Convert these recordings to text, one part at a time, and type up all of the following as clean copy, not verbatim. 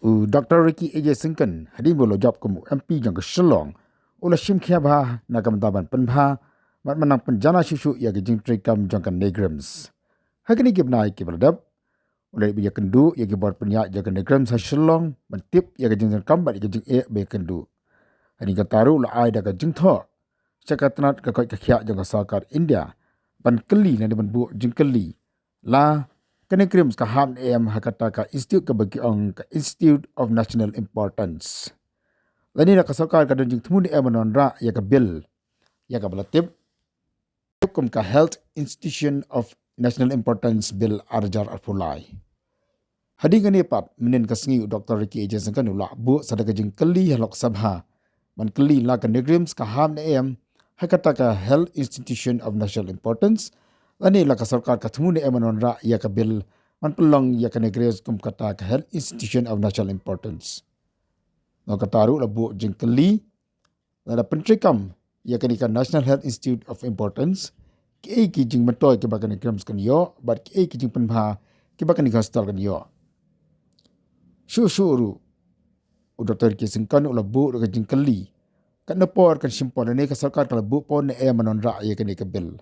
Doktor Ricky AJ Singkan hadin bolo job kamu MP jang ke Shillong ula shim khia ba na kam taban penpha mat manang penjana susu ya ke jing trikam jang kan NEIGRIHMS hakini ke bnai ke Baladep ula bi ya kendu ya ke bor penya jang kan NEIGRIHMS ha Shillong mentip ya ke jing kam ba ke jing be kendu hani ka taru la ai da ka jing tho cakatnat ka koi ka khia jang ka sarkar India ban keli na ban bu jing keli la NEIGRIHMS ka ham hakata ka institute ka bagi ong ka Institute of National Importance. Lani na ka sarkar ka donjing tmuni manon ra ya ka bill ya ka Baladep kum ka Health Institution of National Importance Bill arjar arpulai. Hadi ngani pat menen ka sngi Dr. Ricky AJ Singkan ula bu sadaka jing keli halok sabha man keli la ka NEIGRIHMS ka ham hakata ka Health Institution of National Importance. Lani la ka sarkar ka tmuni manon ra ya ka bill man pelong ya ka NEIGRIHMS kum kata ka Health Institution of National Importance. No kataru la bu jing keli la pentrikam ya ka National Health Institute of Importance ki jing matoy ke ba ka NEIGRIHMS kan yo bat ki jing penpha ke ba ka hospital kan yo. Shuru Dr. Ricky Singkan ula bu ka jing keli kan napor kan simpon ne ka sarkar ka bu pon manon ra ya ka bill.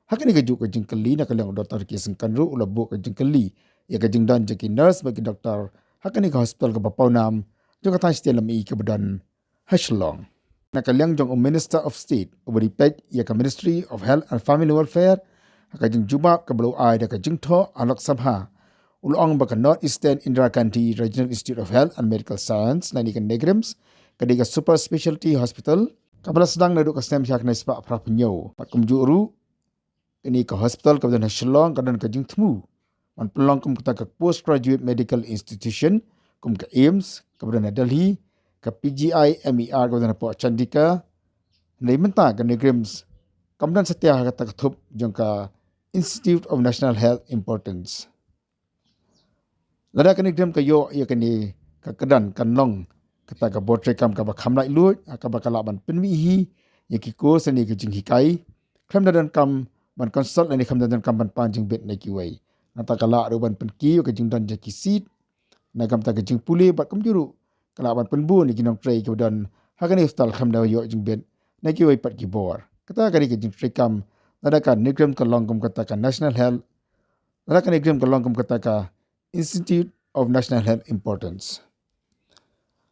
Hakani ka juk ka jing keli na kalang Dr. Ricky Singkan ru ula bu ka jing keli ya ka jing dan jaki nurse bagi doktor hakani ka hospital ka bapau nam jong ka tan lam ke badan Hashlong na kalang jong Minister of State ubari pej ya ka Ministry of Health and Family Welfare ka jing jubab ka belu ai da ka jing tho alok sabha ulong ba ka North Eastern Indira Gandhi Regional Institute of Health and Medical Science na ni ka NEIGRIHMS ka di ka Super Specialty Hospital ka bala sedang na do ka Snem siak na ispa pra penyo pat kumjuru ini ka hospital ka badan Hashlong ka dan ka jing tmu man pelong kum kata ka Postgraduate Medical Institution kum ka AIMS ka badan Delhi ka PGI MER ka badan po Chandika na imenta ka NEIGRIHMS kam dan setia kata ka thup jong ka Institute of National Health Importance lada ka NEIGRIHMS ka yo ya ka ni ka kedan kanlong kata ka botre kam ka ba khamlai lut ka ba kalaban penwihi ya ki ko sani ka jing hikai kham dan kam ban consult ni kham dan kam ban panjing bet na ki wai nata kala ruban penki ka jing dan jaki seat na kam ta ka jing puli bat kum juru kala ban penbu ni kinong tray ka dan hakani hospital kham da yo jing bet na ki wai pat ki bor kata ka ni ka jing tray kam nada ka NEIGRIHMS ka long kum kata ka National Health nada ka NEIGRIHMS ka long kum kata ka Institute of National Health Importance.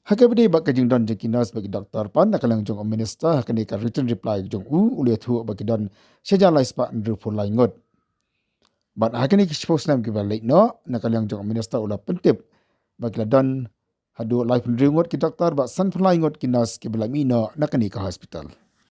Hakabdi bak ka jing dan jaki nurse bagi doktor pan na kalang jong minister hakani ka written reply jong uliat hu bagi dan sejala ispa ndru pulai ngot. But hakani ki suppose nam ki balik no na kalang jong minister ula pentip bagi dan hadu life ndru ngot ki doktor bak san pulai ngot ki nurse ki belami no na kani ka hospital.